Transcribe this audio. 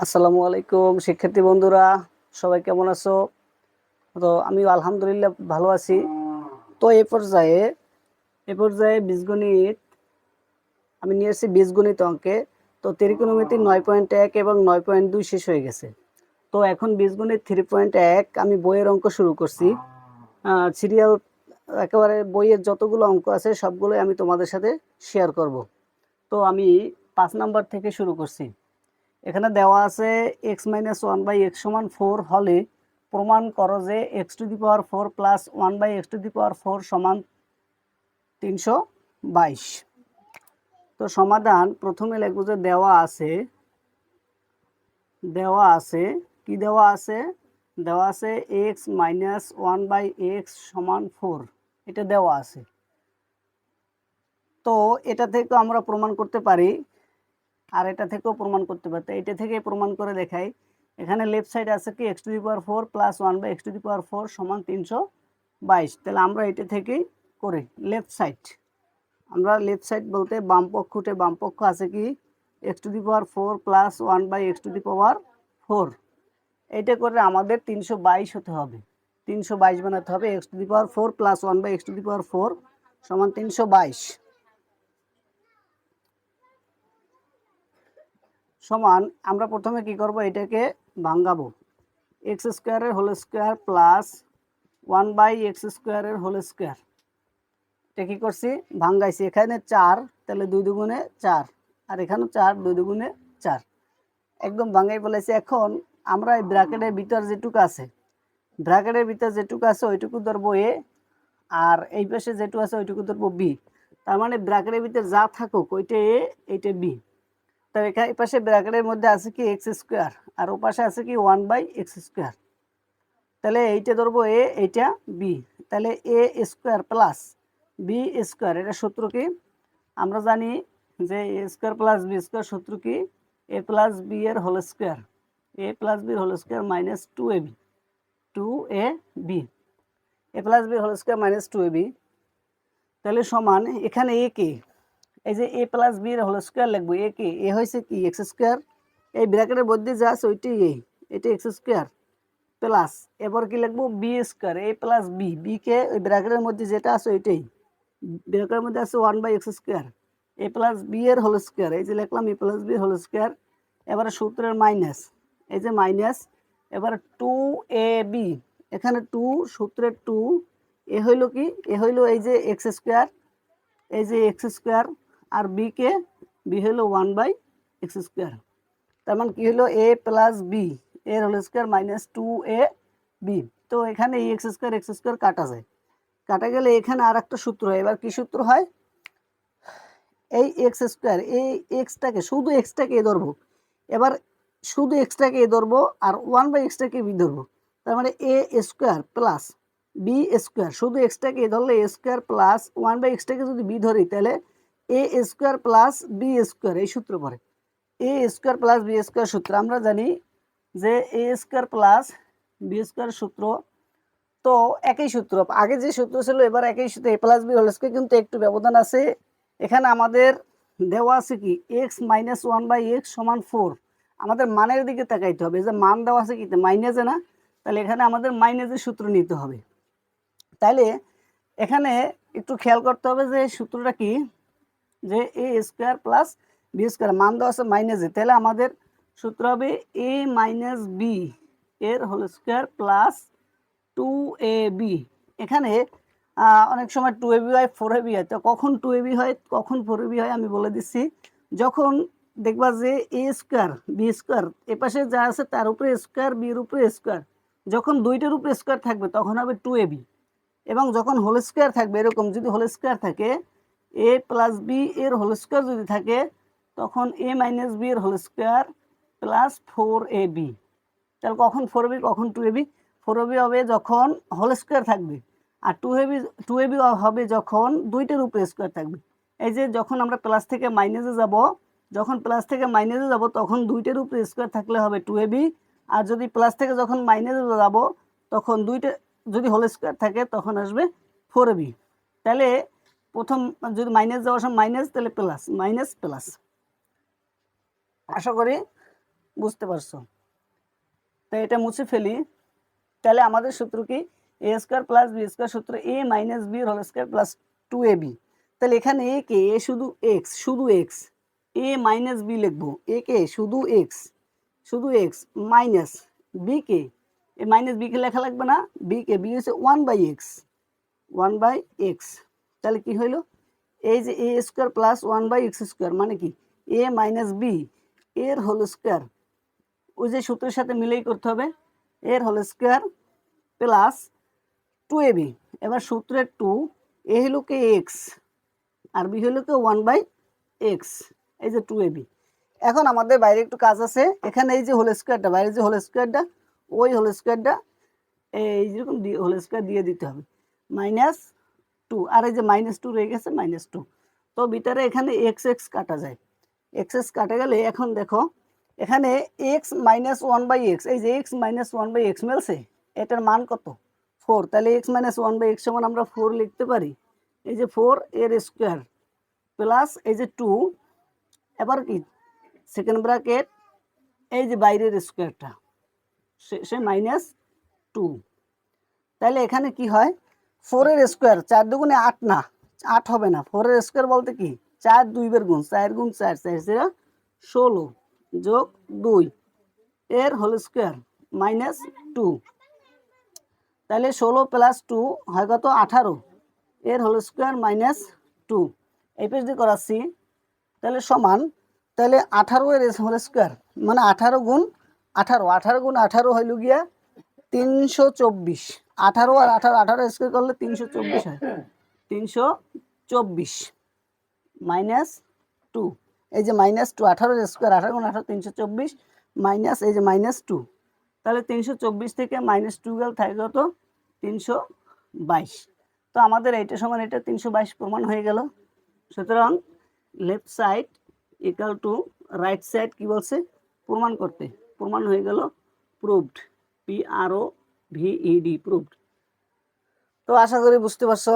আসসালামু আলাইকুম শিক্ষার্থী বন্ধুরা, সবাই কেমন আছো? তো আমি আলহামদুলিল্লাহ ভালো আছি। তো এই পর্যায়ে বীজগণিত আমি নিয়ে এসেছি বীজগণিত অঙ্কে। তো ত্রিকোণমিতি 9.1 এবং 9.2 শেষ হয়ে গেছে। তো এখন বীজগণিত 3.1 আমি বইয়ের অঙ্ক শুরু করছি। সিরিয়াল একেবারে বইয়ের যতগুলো অঙ্ক আছে সবগুলোই আমি তোমাদের সাথে শেয়ার করব। তো আমি 5 নাম্বার থেকে শুরু করছি। এখানে দেওয়া আছে x-1/x = 4 হলে প্রমাণ করো যে x⁴ প্লাস 1/x⁴ সমান 322। তো সমাধান প্রথমে লিখব যে দেওয়া আছে কি দেওয়া আছে x-1/x = 4, এটা দেওয়া আছে। তো এটা থেকে আমরা প্রমাণ করতে পারি, আর এটা থেকেও প্রমাণ করতে পারি। এটা থেকে প্রমাণ করে দেখাই। এখানে লেফট সাইড আছে কি x⁴ প্লাস 1/x⁴ সমান 322। তাহলে আমরা এটা থেকেই করি। লেফট সাইড বলতে বাম পক্ষ আছে কি x⁴ প্লাস 1/x⁴। এটা করে আমাদের 322 হতে হবে, 322 বানাতে হবে। x⁴ প্লাস 1/x⁴ সমান 322 সমান। আমরা প্রথমে কি করব, এটাকে ভাঙাবো। x² whole square plus 1/x² whole square, এটা কি করছি, ভাঙাইছি। এখানে 4, তাহলে 2 দুগুণে 4, আর এখানে 4, 2 দুগুণে 4, একদম ভাঙাই ফেলেছি। এখন আমরা এই ব্র্যাকেটের ভিতর যেটুকু আছে ওইটুকু ধরবো a, আর এই পাশে যেটুকু আছে ওইটুকু ধরবো b। তার মানে ব্র্যাকেটের ভিতর যা থাকুক ওইটা a, এইটা b। তো এখানে এই পাশে ব্র্যাকেটের মধ্যে আছে কি x², আর ও পাশে আছে কি 1/x²। তাহলে এইটা ধরবো a, এইটা b। তাহলে a² প্লাস b², এটা সূত্র কি আমরা জানি যে a² প্লাস b² সূত্র কি a প্লাস b এর whole square, a plus b এর whole square minus 2ab, 2ab, a plus b এর হোল স্কয়ার মাইনাস 2ab। তাহলে সমান এখানে a কে, এই যে a প্লাস b এর হোল স্কয়ার লিখবো। a কে, a হয়েছে কি x², এই ব্র্যাকেটের মধ্যে যা আছে ওইটাই a, এটা x² প্লাস, এবার কি লিখবো b², a plus b, b কে ওই ব্র্যাকেটের মধ্যে যেটা আছে ওইটাই, ব্র্যাকেটের মধ্যে আছে 1/x², a প্লাস b এর হোল স্কয়ার, এই যে লিখলাম a প্লাস b এর হোল স্কয়ার। এবারে সূত্রের মাইনাস, এই যে মাইনাস, এবারে 2ab, এখানে 2, সূত্রের 2, এ হইল কি, এ হইল এই যে x², এই যে x², আর b কে, b হইল 1/x²। তার মানে কি হলো a প্লাস b এর হোল স্কয়ার মাইনাস 2ab। তো এখানে এই x² কাটা যায়, কাটা গেলে এখানে আর একটা সূত্র হয়। এবার কি সূত্র হয়, এই x², এই এক্সটাকে, শুধু এক্সটাকে এ ধরবো। এবার শুধু এক্সটাকে এ ধরবো আর 1/x-টাকে বি ধরবো। তার মানে a² প্লাস b², শুধু এক্সটাকে এ ধরলে a² প্লাস 1/x-টাকে যদি বি ধরি তাহলে a² প্লাস b², এই সূত্র পড়ে a² প্লাস b² সূত্র। আমরা জানি যে a² প্লাস b² সূত্র, তো একই সূত্র, আগে যে সূত্র ছিল এবার একই সূত্র, a plus b whole square, কিন্তু একটু ব্যবধান আছে। এখানে আমাদের দেওয়া আছে কি x-1/x = 4। আমাদের মানের দিকে তাকাইতে হবে, যে মান দেওয়া আছে কি মাইনাসে না, তাহলে এখানে আমাদের মাইনাসের সূত্র নিতে হবে। তাইলে এখানে একটু খেয়াল করতে হবে যে সূত্রটা কি, যে a² প্লাস b², মান দেওয়া আছে মাইনাসে, তাহলে আমাদের সূত্র হবে a মাইনাস b এর হোল স্কয়ার প্লাস 2ab। এখানে অনেক সময় 2ab হয়, 4ab হয়। তো কখন 2ab হয়, কখন 4ab হয় আমি বলে দিচ্ছি। যখন দেখবা যে a² b², এপাশে যা আছে তার উপরে স্কয়ার, b এর উপরে স্কয়ার, যখন দুইটার উপরে স্কয়ার থাকবে তখন হবে 2ab। এবং যখন হোল স্কয়ার থাকবে, এরকম যদি হোল স্কয়ার থাকে, a প্লাস b এর হোল স্কয়ার যদি থাকে, তখন a মাইনাস b এর হোল স্কয়ার প্লাস 4ab। তাহলে কখন 4ab, কখন 2ab? 4ab হবে যখন হোল স্কয়ার থাকবে, আর 2ab হবে যখন দুইটার উপরে স্কয়ার থাকবে। এই যে যখন আমরা প্লাস থেকে মাইনাসে যাব, তখন দুইটার উপরে স্কয়ার থাকলে হবে 2ab, আর যদি প্লাস থেকে যখন মাইনাসে যাব তখন দুইটা যদি হোল স্কয়ার থাকে তখন আসবে 4ab। তাহলে প্রথম যদি যাওয়ার সময় মাইনাস, তাহলে প্লাস, মাইনাস প্লাস। আশা করি বুঝতে পারছো? তো এটা মুছে ফেলি। তাহলে আমাদের সূত্র কি, A square plus B square সূত্র A minus B whole square plus 2ab। তাহলে এখানে এ কে, এ শুধু এক্স, শুধু এক্স, এ মাইনাস বি লিখবো, এ কে শুধু এক্স, শুধু এক্স, মাইনাস বি কে, এ মাইনাস বি কে লেখা লাগবে না, বি কে, বি হচ্ছে 1/x, 1/x। তাহলে কি হইল, এই যে এ স্কোয়ার প্লাস 1/x স্কোয়ার মানে কি, এ মাইনাস বি এর হোল স্কোয়ার, ওই যে সূত্রের সাথে মিলেই করতে হবে, এর হোল স্কোয়ার প্লাস 2ab। এবার সূত্রের 2, এ হলো কে এক্স আর বি হলো কে 1/x, এই যে 2ab। এখন আমাদের বাইরে একটু কাজ আছে, এখানে এই যে হোল স্কোয়ারটা, বাইরে যে হোল স্কোয়ারটা, ওই হোল স্কোয়ারটা এই যেরকম হোল স্কোয়ার দিয়ে দিতে হবে, -2, আর এই যে -2 রয়ে গেছে, -2। তো ভিতরে এখানে এক্স এক্স কাটা যায়, এক্স এক্স কাটা গেলে এখন দেখো এখানে এক্স মাইনাস 1/x, এই যে এক্স মাইনাস 1/x মিলছে, এটার মান কত, 4। তাহলে এক্স মাইনাস 1/x সমান আমরা 4 লিখতে পারি, এই যে 4 এর স্কোয়ার প্লাস এই যে 2, এবার কি সেকেন্ড ব্র্যাকেট, এই যে বাইরের স্কোয়ারটা সে -2। তাহলে এখানে কি হয়, 4 এর স্কোয়ার, 4 দুগুণে 8 না, 8 হবে না, 4 এর স্কোয়ার বলতে কি 4 2 বার গুণ, 4 গুণ 4, 4 0 16 যোগ 2 এর হোল স্কোয়ার -2। তাহলে 16 প্লাস 2 হয় কত, 18 এর হোল স্কোয়ার -2। এই পেজ দিয়ে করাচ্ছি, তাহলে সমান, তাহলে 18 এর হোল স্কোয়ার মানে 18 গুণ 18, 18 গুণ 18 হইল গিয়া 324, 18 আর 18, 18 স্কোয়ার করলে 324 হয়, 324 -2, এই যে -2, 18 স্কোয়ার, 18 গুণ 18 324 মাইনাস এই যে -2। তাহলে 324 থেকে -2 গেল থাকে কত, 322। তো আমাদের এইটা সমান এটা 322 প্রমাণ হয়ে গেল। সুতরাং left side equal to right side কি বলছে, প্রমাণ করতে, প্রমাণ হয়ে গেল, প্রুভড, PROVED, প্রুভড। তো আশা করি বুঝতে পারছো।